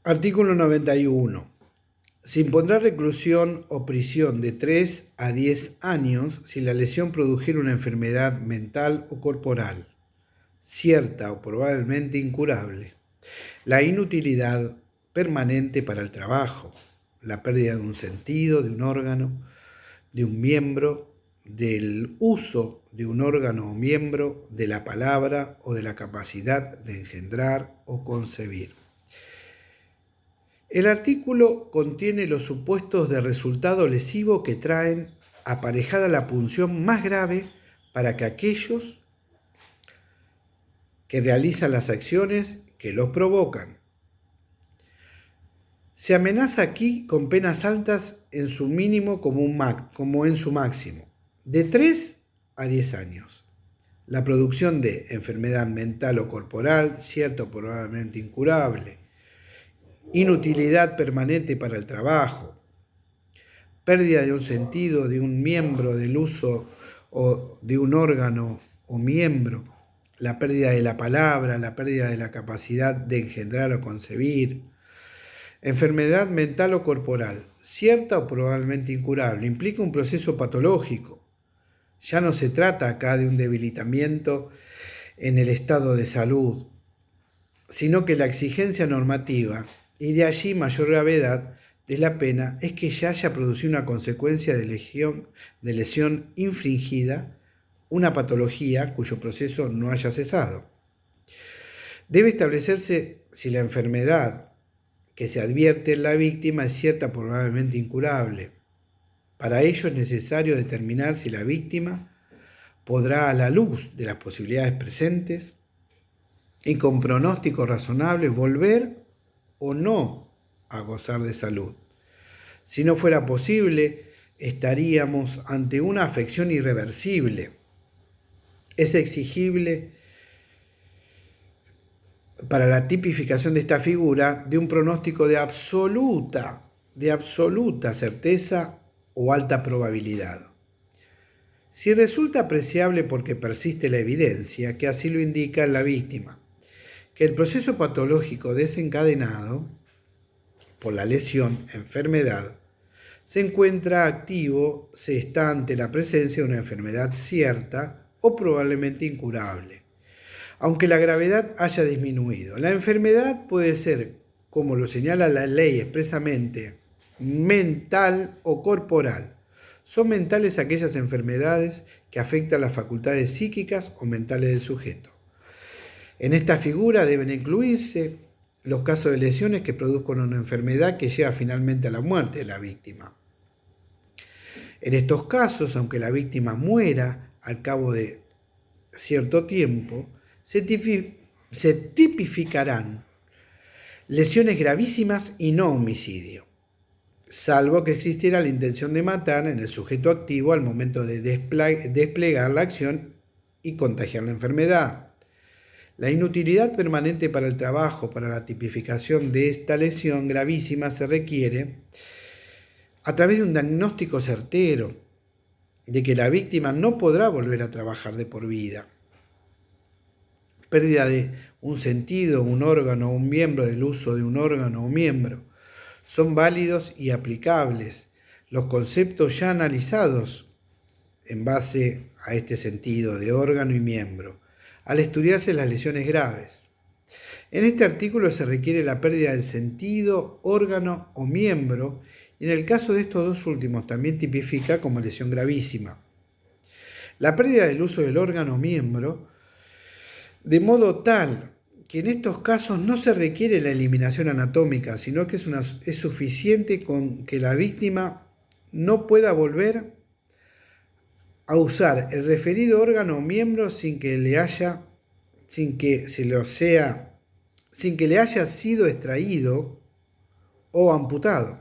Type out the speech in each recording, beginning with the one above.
Artículo 91. Se impondrá reclusión o prisión de 3 a 10 años si la lesión produjera una enfermedad mental o corporal, cierta o probablemente incurable, la inutilidad permanente para el trabajo, la pérdida de un sentido, de un órgano, de un miembro, del uso de un órgano o miembro, de la palabra o de la capacidad de engendrar o concebir. El artículo contiene los supuestos de resultado lesivo que traen aparejada la punción más grave para que aquellos que realizan las acciones que los provocan. Se amenaza aquí con penas altas en su mínimo como en su máximo, de 3 a 10 años. La producción de enfermedad mental o corporal, cierta o probablemente incurable, inutilidad permanente para el trabajo, pérdida de un sentido, de un miembro, del uso o de un órgano o miembro, la pérdida de la palabra, la pérdida de la capacidad de engendrar o concebir, enfermedad mental o corporal, cierta o probablemente incurable, implica un proceso patológico. Ya no se trata acá de un debilitamiento en el estado de salud, sino que la exigencia normativa, y de allí mayor gravedad de la pena, es que ya haya producido una consecuencia de lesión infringida, una patología cuyo proceso no haya cesado. Debe establecerse si la enfermedad que se advierte en la víctima es cierta, probablemente incurable. Para ello es necesario determinar si la víctima podrá, a la luz de las posibilidades presentes y con pronóstico razonable, volver o no a gozar de salud. Si no fuera posible, estaríamos ante una afección irreversible. Es exigible para la tipificación de esta figura de un pronóstico de absoluta certeza o alta probabilidad. Si resulta apreciable porque persiste la evidencia, que así lo indica la víctima, que el proceso patológico desencadenado por la lesión, enfermedad, se encuentra activo, se está ante la presencia de una enfermedad cierta o probablemente incurable, aunque la gravedad haya disminuido. La enfermedad puede ser, como lo señala la ley expresamente, mental o corporal. Son mentales aquellas enfermedades que afectan las facultades psíquicas o mentales del sujeto. En esta figura deben incluirse los casos de lesiones que produzcan una enfermedad que lleva finalmente a la muerte de la víctima. En estos casos, aunque la víctima muera al cabo de cierto tiempo, se tipificarán lesiones gravísimas y no homicidio, salvo que existiera la intención de matar en el sujeto activo al momento de desplegar la acción y contagiar la enfermedad. La inutilidad permanente para el trabajo, para la tipificación de esta lesión gravísima, se requiere a través de un diagnóstico certero de que la víctima no podrá volver a trabajar de por vida. Pérdida de un sentido, un órgano o un miembro, del uso de un órgano o miembro. Son válidos y aplicables los conceptos ya analizados en base a este sentido de órgano y miembro, al estudiarse las lesiones graves. En este artículo se requiere la pérdida del sentido, órgano o miembro, y en el caso de estos dos últimos también tipifica como lesión gravísima. La pérdida del uso del órgano o miembro, de modo tal que en estos casos no se requiere la eliminación anatómica, sino que es suficiente con que la víctima no pueda volver a usar el referido órgano o miembro sin que le haya sido extraído o amputado.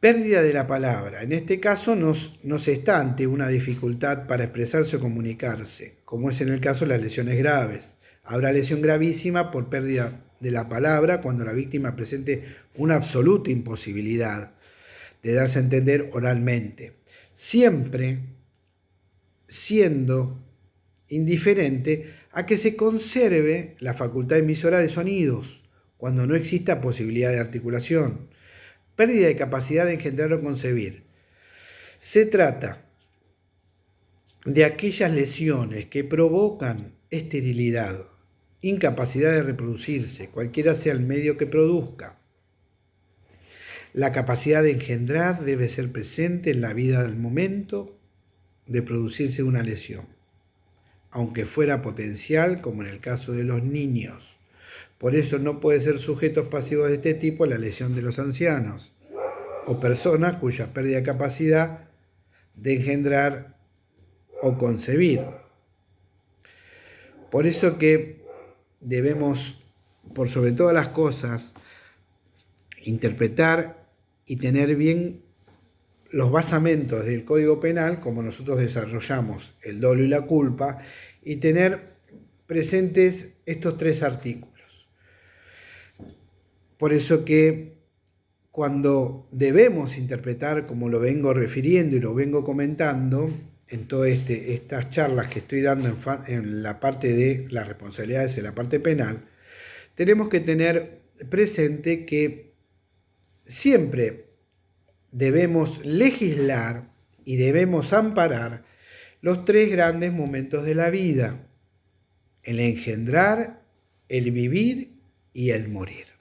Pérdida de la palabra. En este caso no se está ante una dificultad para expresarse o comunicarse, como es en el caso de las lesiones graves. Habrá lesión gravísima por pérdida de la palabra cuando la víctima presente una absoluta imposibilidad de darse a entender oralmente, siempre siendo indiferente a que se conserve la facultad emisora de sonidos cuando no exista posibilidad de articulación. Pérdida de capacidad de engendrar o concebir. Se trata de aquellas lesiones que provocan esterilidad, incapacidad de reproducirse, cualquiera sea el medio que produzca. La capacidad de engendrar debe ser presente en la vida del momento de producirse una lesión, aunque fuera potencial, como en el caso de los niños. Por eso no puede ser sujetos pasivos de este tipo la lesión de los ancianos o personas cuya pérdida de capacidad de engendrar o concebir. Por eso que debemos, por sobre todas las cosas, interpretar y tener bien los basamentos del Código Penal, como nosotros desarrollamos el dolo y la culpa, y tener presentes estos 3 artículos. Por eso que cuando debemos interpretar, como lo vengo refiriendo y lo vengo comentando en todas estas charlas que estoy dando en la parte de las responsabilidades en la parte penal, tenemos que tener presente que siempre debemos legislar y debemos amparar los 3 grandes momentos de la vida: el engendrar, el vivir y el morir.